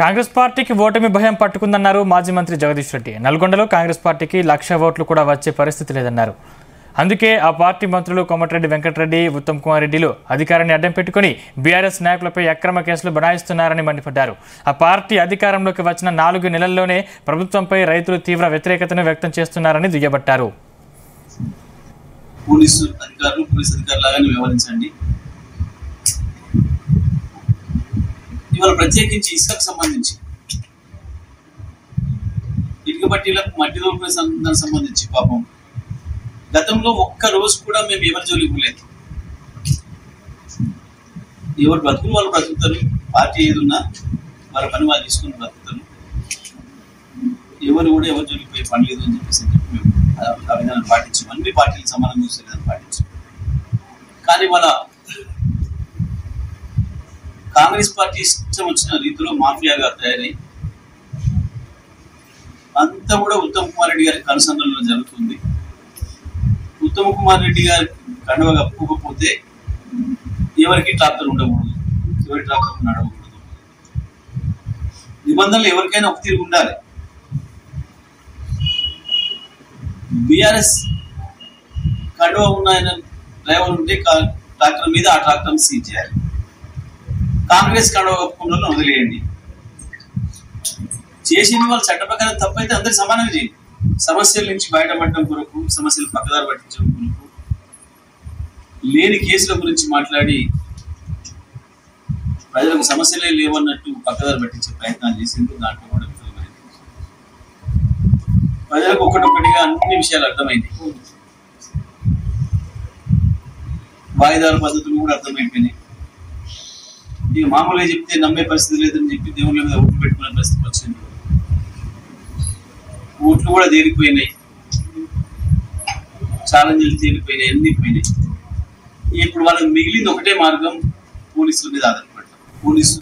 కాంగ్రెస్ పార్టీకి ఓటమి భయం పట్టుకుందన్నారు మాజీ మంత్రి జగదీష్ రెడ్డి. నల్గొండలో కాంగ్రెస్ పార్టీకి 1,00,000 ఓట్లు కూడా వచ్చే పరిస్థితి లేదన్నారు. అందుకే ఆ పార్టీ మంత్రులు కోమటిరెడ్డి వెంకటరెడ్డి, ఉత్తమ్ కుమార్ రెడ్డిలు అధికారాన్ని అడ్డం పెట్టుకుని బీఆర్ఎస్ నాయకులపై అక్రమ కేసులు బనాయిస్తున్నారని మండిపడ్డారు. ఆ పార్టీ అధికారంలోకి వచ్చిన 4 నెలల్లోనే ప్రభుత్వంపై రైతులు తీవ్ర వ్యతిరేకతను వ్యక్తం చేస్తున్నారని దుయ్యబట్టారు. పోలీసు అధికారులాగానే వ్యవహరించండి. ఇవాళ ప్రత్యేకించి ఇసుకకు సంబంధించి ఇటుక బట్టీలకు మట్టి దోపిడీ సంబంధించి పాపం గతంలో ఒక్క రోజు కూడా మేము ఎవరి జోలికి పోలేదు. ఎవరు బ్రతుకులు వాళ్ళు బ్రతుకుతారు, పార్టీ ఏదున్నా వాళ్ళ పని వాళ్ళు తీసుకుని బ్రతుకుతారు. ఎవరు కూడా ఎవరి జోలికి పోయి పని లేదు అని చెప్పేసి మేము ఆ విధానం పాటించాం. అన్ని పార్టీలు సమానంగా చూసే విధానం పాటించాం. కానీ వాళ్ళ కాంగ్రెస్ పార్టీ ఇష్టం వచ్చిన రీతిలో మాఫియాగా తయారై అంతా కూడా ఉత్తమ్ కుమార్ రెడ్డి గారి కనుసన్నలో జరుగుతుంది. ఉత్తమ్ కుమార్ రెడ్డి గారి కండువ కప్పుకోకపోతే ఎవరికి ట్రాక్టర్ ఉండకూడదు, ఎవరి ట్రాక్టర్ నడవకూడదు. నిబంధనలు ఎవరికైనా ఒక తీరు ఉండాలి. బీఆర్ఎస్ కండువ ఉన్న డ్రైవర్ ఉంటే ట్రాక్టర్ మీద ఆ ట్రాక్టర్ సీజ్ చేయాలి. కాంగ్రెస్ కండువ కప్పుకున్న వదిలేయండి. చేసింది వాళ్ళు చట్ట ప్రకారం తప్పైతే అందరు సమానంగా చేయండి. సమస్యల నుంచి బయటపడడం కొరకు, సమస్యలు పక్కదారి పట్టించడం కొరకు లేని కేసుల గురించి మాట్లాడి ప్రజలకు సమస్యలే లేవన్నట్టు పక్కదారి పట్టించే ప్రయత్నాలు చేసింది. దాంట్లో కూడా ప్రజలకు ఒకటొక్కటిగా అన్ని విషయాలు అర్థమైంది. వాయిదాల పద్ధతులు కూడా అర్థమైపోయినాయి. ఇక మామూలుగా చెప్తే నమ్మే పరిస్థితి లేదని చెప్పి దేవుళ్ళ మీద ఓట్లు పెట్టుకునే పరిస్థితి వచ్చింది. ఓట్లు కూడా తేలిపోయినాయి, ఛాలెంజ్లు తేలిపోయినాయి, అన్ని పోయినాయి. ఇప్పుడు వాళ్ళకి మిగిలింది ఒకటే మార్గం, పోలీసుల మీద ఆధారపడతాం. పోలీసు